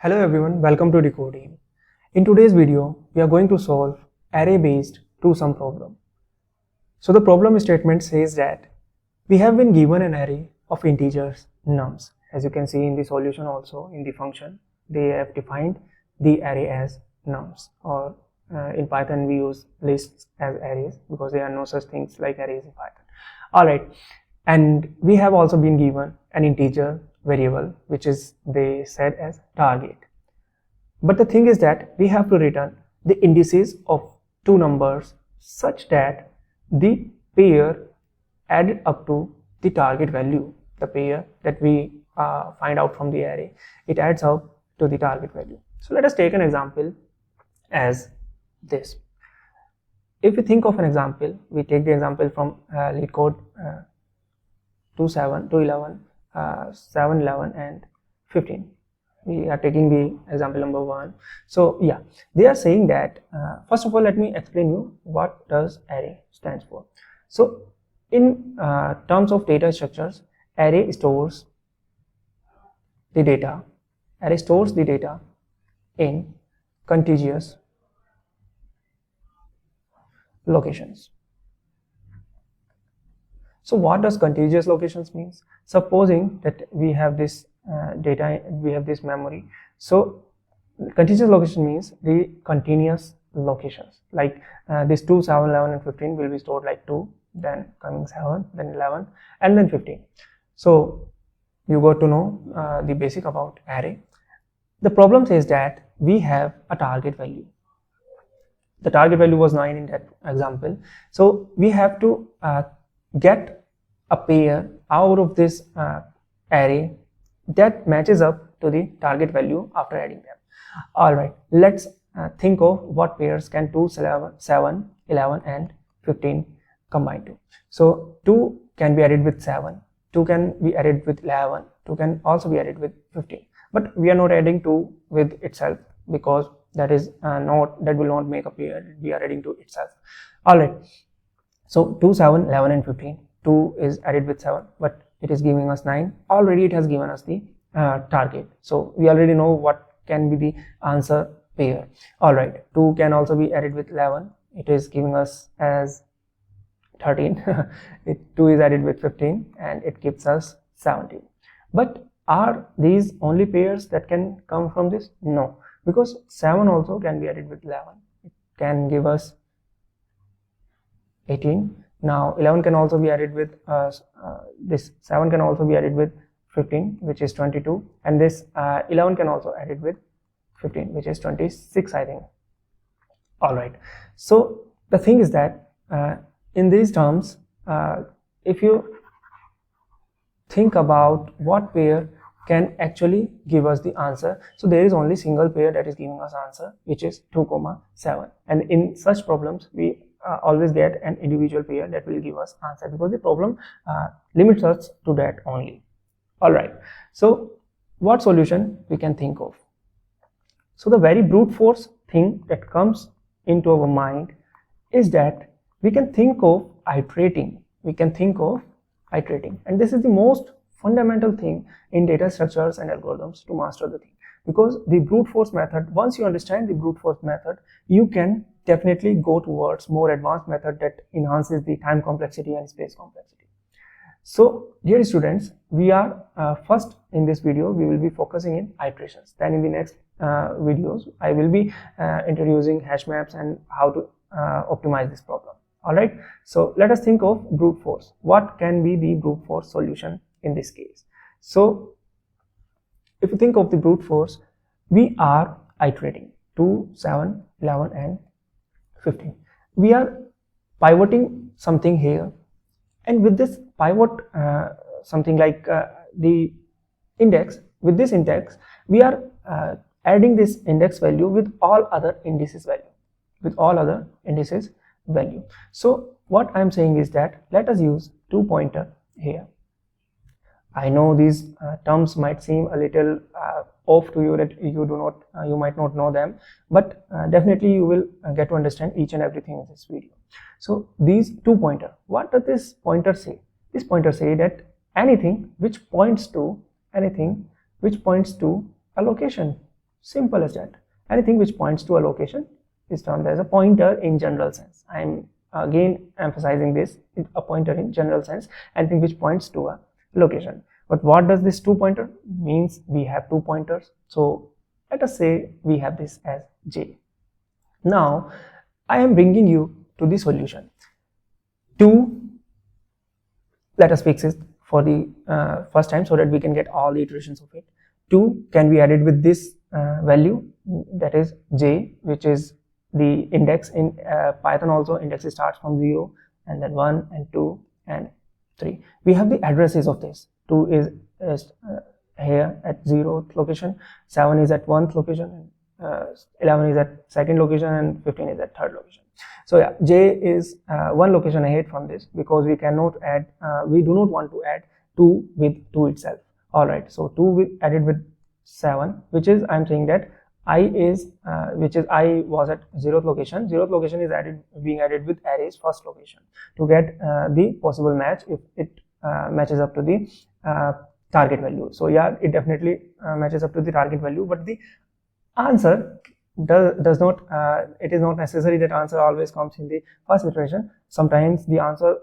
Hello everyone, welcome to Decoding. In today's video, we are going to solve array-based two-sum problem. So the problem statement says that we have been given an array of integers nums. As you can see in the solution also in the function, they have defined the array as nums, or in Python we use lists as arrays because there are no such things like arrays in Python. Alright, and we have also been given an integer variable which is they said as target. But the thing is that we have to return the indices of two numbers such that the pair added up to the target value, the pair that we find out from the array, it adds up to the target value. So let us take an example as this. If we think of an example, we take the example from LeetCode 2, 11, 7, 11 and 15. We are taking the example number 1. So yeah, they are saying that first of all, let me explain you what does array stands for. So in terms of data structures, array stores the data in contiguous locations. So what does contiguous locations means? Supposing that we have this data, we have this memory. So contiguous location means the continuous locations, like this 2, 7, 11 and 15 will be stored like 2, then coming 7, then 11 and then 15. So you got to know the basic about array. The problem says that we have a target value. The target value was 9 in that example. So we have to get a pair out of this array that matches up to the target value after adding them. Alright, let's think of what pairs can 2, 7, 11 and 15 combine to. So 2 can be added with 7, 2 can be added with 11, 2 can also be added with 15. But we are not adding 2 with itself because that will not make a pair. We are adding to itself. Alright, so 2, 7, 11 and 15. 2 is added with 7, but it is giving us 9. Already it has given us the target. So we already know what can be the answer pair. Alright, 2 can also be added with 11. It is giving us as 13. 2 is added with 15 and it gives us 17. But are these only pairs that can come from this? No, because 7 also can be added with 11. It can give us 18. Now 11 can also be added with this 7 can also be added with 15, which is 22, and this 11 can also added with 15, which is 26, I think. Alright, so the thing is that in these terms, if you think about what pair can actually give us the answer, so there is only single pair that is giving us answer, which is 2, 7, and in such problems we always get an individual pair that will give us answer because the problem limits us to that only. Alright, so what solution we can think of? So the very brute force thing that comes into our mind is that we can think of iterating. And this is the most fundamental thing in data structures and algorithms to master the thing, because the brute force method, once you understand the brute force method, you can definitely go towards more advanced method that enhances the time complexity and space complexity. So dear students, we are first in this video we will be focusing in iterations. Then in the next videos I will be introducing hash maps and how to optimize this problem. Alright, so let us think of brute force. What can be the brute force solution in this case? So if you think of the brute force, we are iterating 2, 7, 11 and 15. We are pivoting something here, and with this pivot something like the index, with this index we are adding this index value with all other indices value, So what I am saying is that let us use 2 pointer here. I know these terms might seem a little off to you, that you might not know them, but definitely you will get to understand each and everything in this video. So these 2 pointer, what does this pointer say? This pointer say that anything which points to a location. Simple as that. Anything which points to a location is termed as a pointer in general sense. I am again emphasizing this, a pointer in general sense, anything which points to a location. But what does this 2 pointer means? We have 2 pointers, so let us say we have this as j. Now I am bringing you to the solution. 2, let us fix it for the first time so that we can get all the iterations of it. 2 can be added with this value, that is j, which is the index in Python. Also index starts from 0 and then 1 and 2 and 3. We have the addresses of this. 2 is here at 0th location, 7 is at 1st location, 11 is at 2nd location, and 15 is at 3rd location. So yeah, j is 1 location ahead from this, because we cannot add, we do not want to add 2 with 2 itself. All right, so 2 added with 7, which is, I'm saying that I is I was at 0th location. 0th location is being added with array's first location to get the possible match if it matches up to the target value. So yeah, it definitely matches up to the target value, but the answer does not, it is not necessary that answer always comes in the first iteration. Sometimes the answer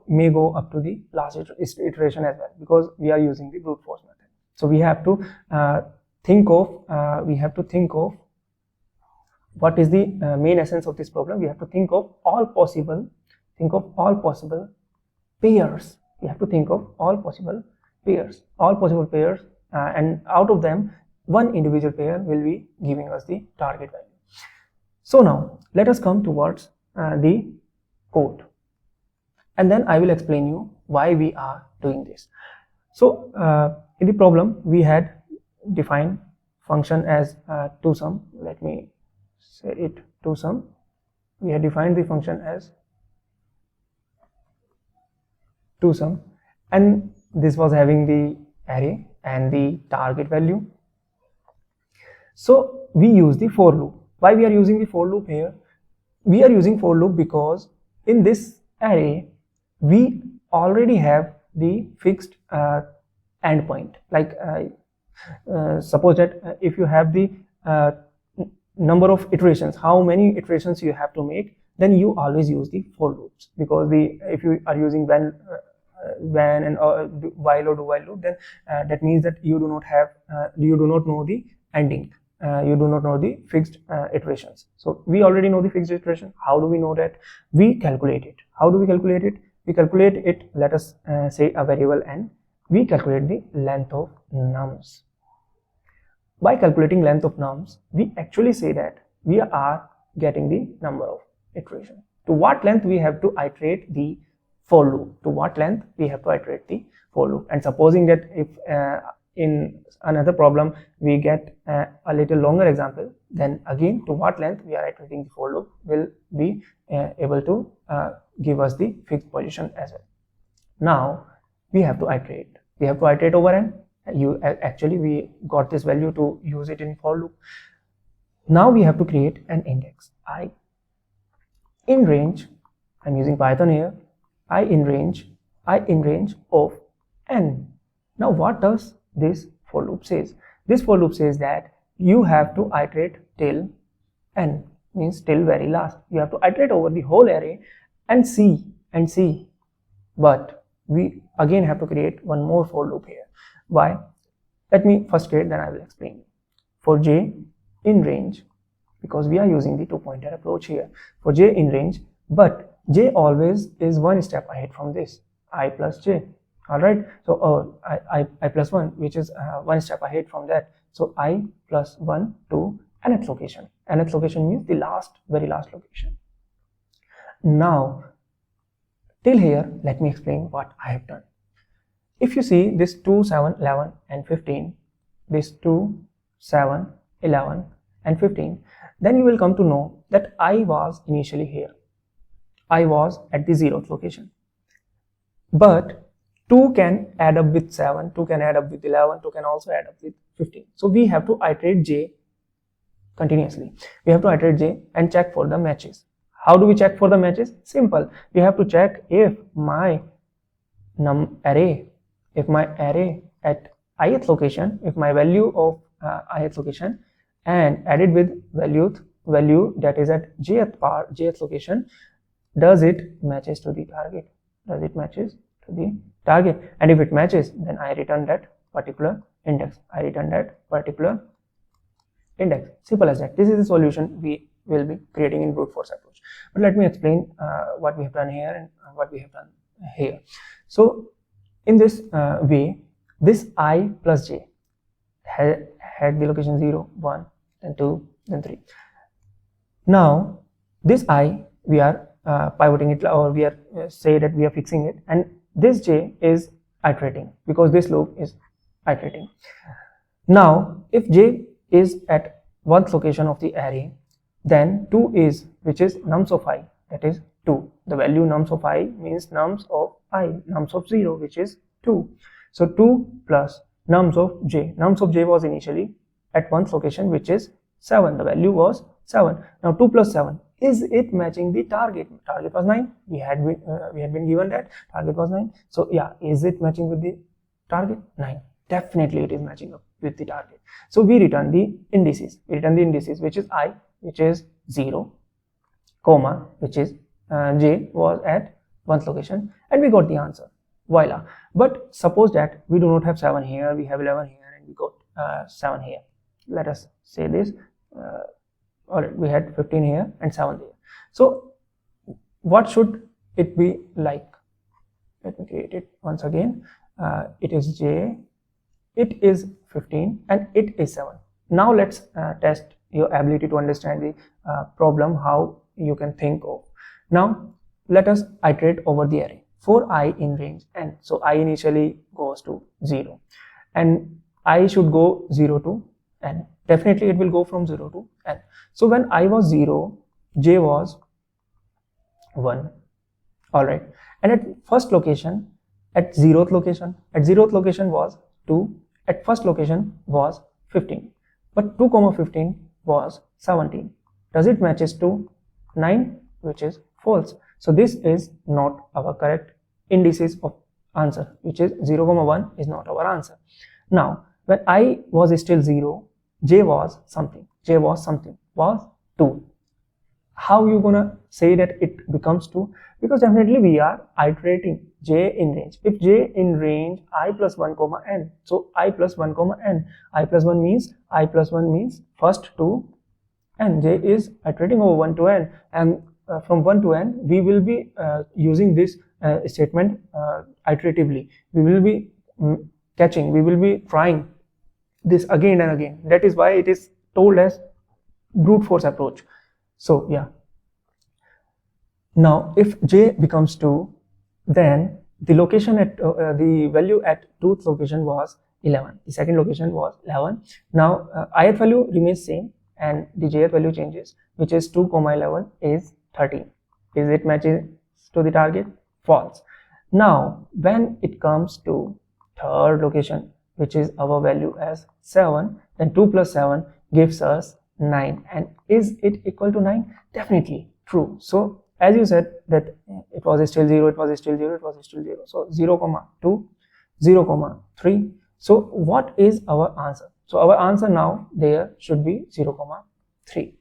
may go up to the last iteration as well, because we are using the brute force method. So we have to think of what is the main essence of this problem. We have to think of all possible pairs. We have to think of all possible pairs, and out of them, one individual pair will be giving us the target value. So now let us come towards the code, and then I will explain you why we are doing this. So in the problem, we had defined function as toSum. Let me say it toSum. We had defined the function as toSum, and this was having the array and the target value. So we use the for loop. Why we are using the for loop here? We are using for loop because in this array we already have the fixed endpoint. Like suppose that if you have the number of iterations, how many iterations you have to make, then you always use the for loops, because if you are using when and while or do while loop, then that means that you do not know the ending. You do not know the fixed iterations. So we already know the fixed iteration. How do we know that? We calculate it. How do we calculate it? We calculate it, let us say a variable n. We calculate the length of nums. By calculating length of nums, we actually say that we are getting the number of iterations. To what length we have to iterate the for loop? To what length we have to iterate the for loop? And supposing that if in another problem we get a little longer example, then again to what length we are iterating the for loop will be able to give us the fixed position as well. Now we have to iterate. We have to iterate over n. Actually we got this value to use it in for loop. Now we have to create an index I in range. I'm using Python here. I in range of n. Now what does this for loop says? This for loop says that you have to iterate till n, means till very last. You have to iterate over the whole array and see. But we again have to create one more for loop here. Why? Let me first create, then I will explain. For j in range, because we are using the 2-pointer approach here. For j in range, but j always is one step ahead from this, I plus j. All right, so I plus 1, which is one step ahead from that. So I plus 1 to nth location. Nth location means the very last location. Now till here, let me explain what I have done. If you see this 2, 7, 11 and 15, this 2, 7, 11 and 15, then you will come to know that I was initially here. I was at the 0th location. But 2 can add up with 7, 2 can add up with 11, 2 can also add up with 15. So we have to iterate j continuously. We have to iterate j and check for the matches. How do we check for the matches? Simple. We have to check if my array at ith location, if my value of ith location and added with value that is at jth location, does it matches to the target? Does it matches to the target? And if it matches, then I return that particular index. I return that particular index. Simple as that. This is the solution we will be creating in brute force approach. But let me explain what we have done here and what we have done here. So in this way, this I plus j had the location 0, 1, then 2, then 3. Now this I, we are pivoting it, or we are say that we are fixing it, and this j is iterating because this loop is iterating. Now if j is at 1st location of the array, then 2 is, which is nums of I, that is 2. The value nums of I means nums of I, nums of 0, which is 2. So 2 plus nums of j. Nums of j was initially at 1st location, which is 7. The value was 7. Now 2 plus 7, is it matching the target? Target was 9. We had been given that target was 9. So yeah, is it matching with the target? 9. Definitely it is matching up with the target. So we return the indices. We return the indices, which is I, which is 0, comma, which is j was at 1st location, and we got the answer. Voila. But suppose that we do not have 7 here, we have 11 here, and we got 7 here. Let us say this. Alright, we had 15 here and 7 there. So what should it be like? Let me create it once again. It is j, it is 15, and it is 7. Now let's test your ability to understand the problem, how you can think of. Now let us iterate over the array. For I in range n, so I initially goes to 0, and I should go 0 to n. Definitely it will go from 0 to n. So when I was 0, j was 1. Alright, and at 1st location, at 0th location was 2, at 1st location was 15, but 2 comma 15 was 17. Does it matches to 9, which is false? So this is not our correct indices of answer, which is 0 comma 1 is not our answer. Now when I was still 0, j was something, was 2. How you gonna say that it becomes 2? Because definitely we are iterating j in range. If j in range I plus 1 comma n, so I plus 1 comma n, I plus 1 means 1st to n. J is iterating over 1 to n, and from 1 to n we will be using this statement iteratively. We will be catching, we will be trying this again and again. That is why it is told as brute force approach. So yeah, now if j becomes 2, then the location at the value at 2th location was 11, the 2nd location was 11. Now ith value remains same and the jth value changes, which is 2 comma 11 is 13. Is it matches to the target? False. Now when it comes to 3rd location, which is our value as 7, then 2 plus 7 gives us 9. And is it equal to 9? Definitely true. So as you said that it was still 0, it was still 0, it was still 0. So 0 comma 2, 0 comma 3. So what is our answer? So our answer now there should be 0 comma 3.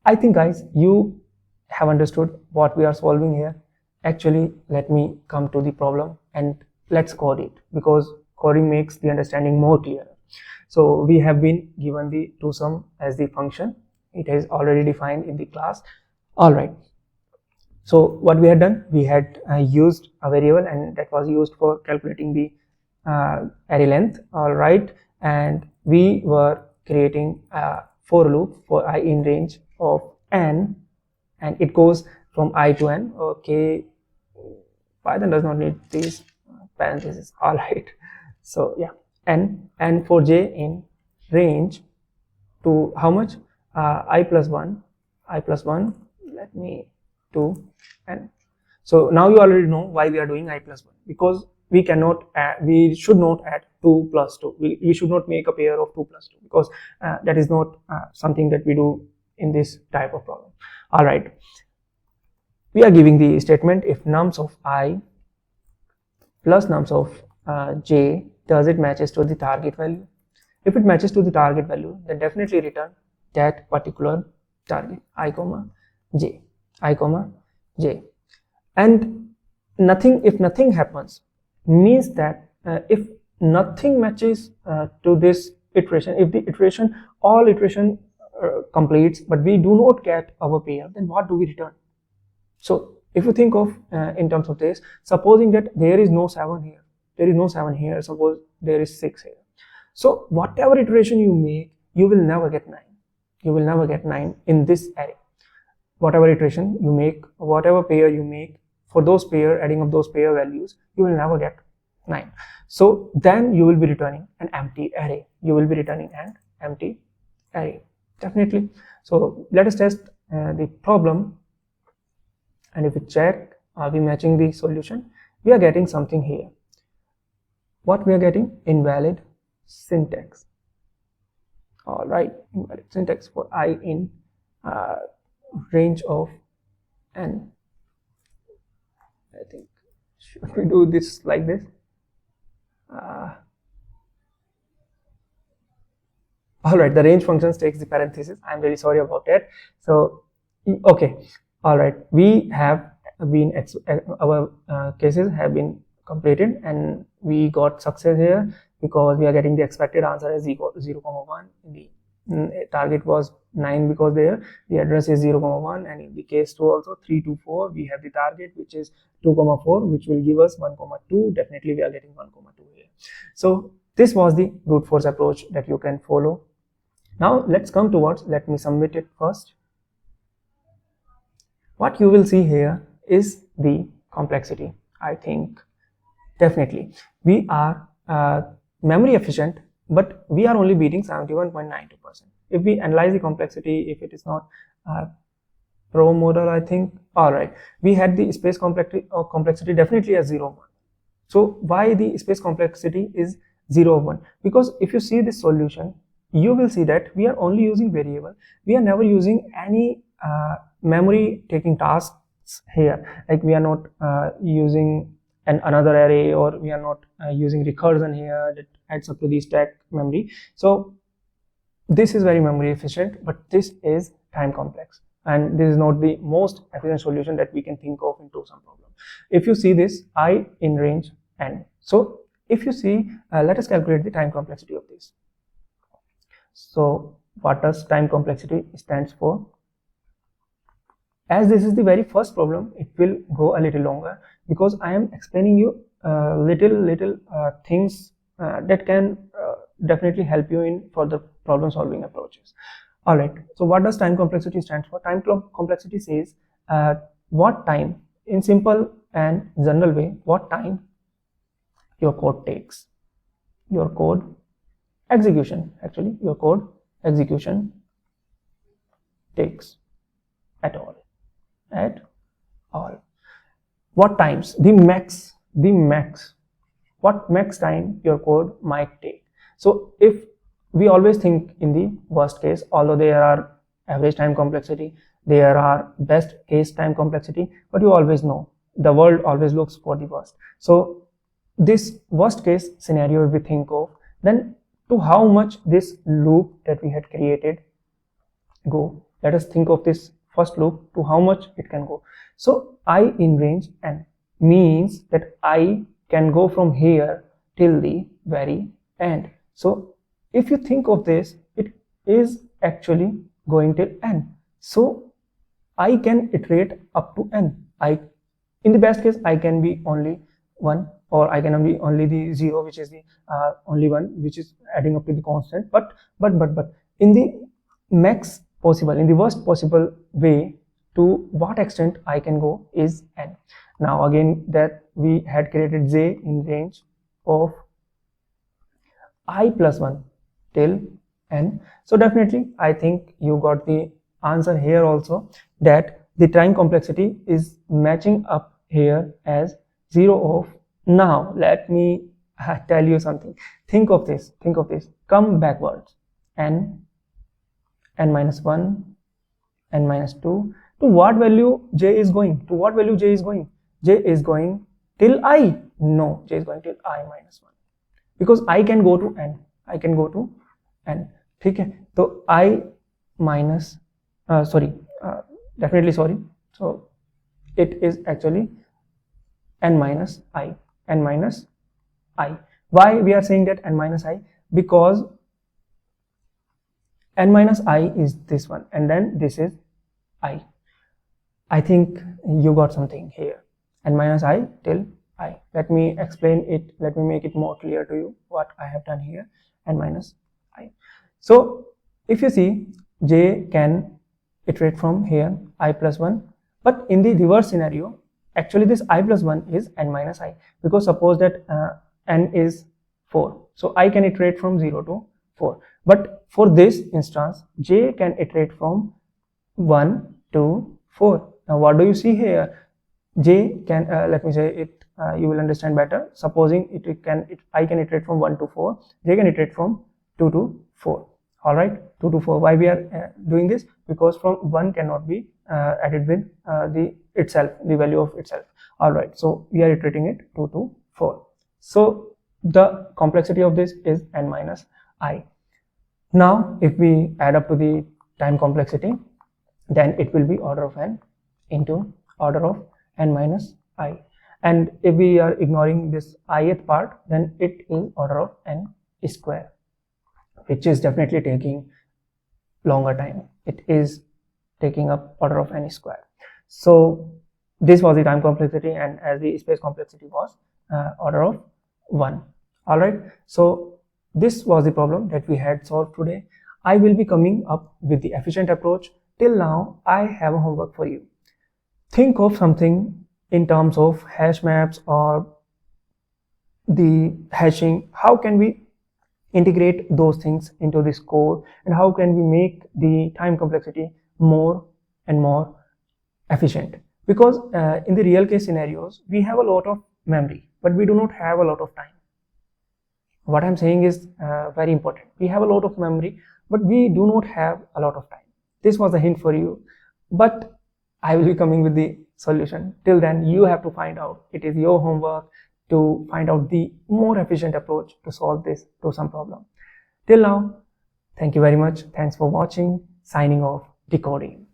I think guys you have understood what we are solving here. Actually let me come to the problem and let's code it, because coding makes the understanding more clear. So we have been given the toSum as the function. It is already defined in the class. Alright, so what we had done, we had used a variable, and that was used for calculating the array length. Alright, and we were creating a for loop for I in range of n, and it goes from I to n. Okay, Python does not need these parentheses. Alright, so yeah, n, and for j in range to how much? I plus 1, let me to n. So now you already know why we are doing I plus 1, because we cannot add, we should not add 2 plus 2. We should not make a pair of 2 plus 2, because that is not something that we do in this type of problem. Alright, we are giving the statement if nums of I plus nums of j, does it matches to the target value? If it matches to the target value, then definitely return that particular target, I comma j, I comma j. And nothing, if nothing happens, means that if nothing matches to this iteration, if the iteration, all iteration completes, but we do not get our pair, then what do we return? So if you think of in terms of this, supposing that there is no 7 here, there is no 7 here, suppose there is 6 here. So whatever iteration you make, you will never get 9. You will never get 9 in this array. Whatever iteration you make, whatever pair you make, for those pair, adding up those pair values, you will never get 9. So then you will be returning an empty array. You will be returning an empty array, definitely. So let us test the problem, and if we check, are we matching the solution? We are getting something here. What we are getting? Invalid syntax. All right, invalid syntax for I in range of n. I think, should we do this like this? All right, the range functions takes the parenthesis. I'm very sorry about that. So okay, all right, we have been our cases have been completed, and we got success here because we are getting the expected answer as 0, 1. The target was 9 because there the address is 0, 1, and in the case 2 also 3 to 4 we have the target which is 2, 4, which will give us 1, 2. Definitely we are getting 1, 2 here. So this was the brute force approach that you can follow. Now let's come towards, let me submit it first. What you will see here is the complexity. I think definitely we are memory efficient, but we are only beating 71.92%. If we analyze the complexity, if it is not pro model, I think, all right, we had the space complexity definitely as 0, 1. So why the space complexity is 0, 1? Because if you see this solution, you will see that we are only using variable. We are never using any memory taking tasks here. Like we are not using another array, or we are not using recursion here that adds up to the stack memory. So this is very memory efficient, but this is time complex, and this is not the most efficient solution that we can think of into some problem. If you see this, I in range n. So if you see, let us calculate the time complexity of this. So what does time complexity stands for? As this is the very first problem, it will go a little longer because I am explaining you little things that can definitely help you in further problem solving approaches. All right, so what does time complexity stands for? Time complexity says what time, in simple and general way, what time your code takes, your code execution, actually your code execution takes at all. What times, the max, what max time your code might take. So if we always think in the worst case, although there are average time complexity, there are best case time complexity, but you always know the world always looks for the worst. So this worst case scenario, if we think of, then to how much this loop that we had created go. Let us think of this first loop, to how much it can go. So I in range n means that I can go from here till the very end. So if you think of this, it is actually going till n. So I can iterate up to n. In the best case, I can be only 1, or I can be only the 0, which is the only 1, which is adding up to the constant. But in the max possible, in the worst possible way, to what extent I can go is n. Now again, that we had created j in range of I plus 1 till n. So definitely I think you got the answer here also, that the time complexity is matching up here as 0 of. Now let me tell you something. Think of this, come backwards, n minus 1, n minus 2. To what value j is going? J is going till I. No, j is going till I minus 1, because I can go to n. Okay, so I minus definitely sorry, so it is actually n minus I. Why we are saying that n minus I? Because n minus I is this one, and then this is I think you got something here, n minus I till I. Let me explain it, let me make it more clear to you what I have done here, n minus I. So if you see, j can iterate from here I plus 1, but in the reverse scenario, actually this I plus 1 is n minus I, because suppose that n is 4, so I can iterate from 0 to 4, but for this instance j can iterate from 1 to 4. Now what do you see here? J can let me say it, you will understand better. Supposing I can iterate from 1 to 4, j can iterate from 2 to 4. All right, 2 to 4. Why we are doing this? Because from 1 cannot be added with the value of itself. All right, so we are iterating it 2 to 4. So the complexity of this is n minus I. Now if we add up to the time complexity, then it will be order of n into order of n minus I. And if we are ignoring this ith part, then it is order of n square, which is definitely taking longer time. It is taking up order of n square. So this was the time complexity, and as the space complexity was order of 1. All right, so this was the problem that we had solved today. I will be coming up with the efficient approach. Till now I have a homework for you. Think of something in terms of hash maps or the hashing. How can we integrate those things into this code, and how can we make the time complexity more and more efficient? Because in the real case scenarios we have a lot of memory, but we do not have a lot of time. What I'm saying is very important. We have a lot of memory, but we do not have a lot of time. This was a hint for you, but I will be coming with the solution. Till then, you have to find out. It is your homework to find out the more efficient approach to solve this to some problem. Till now, thank you very much. Thanks for watching. Signing off, decoding.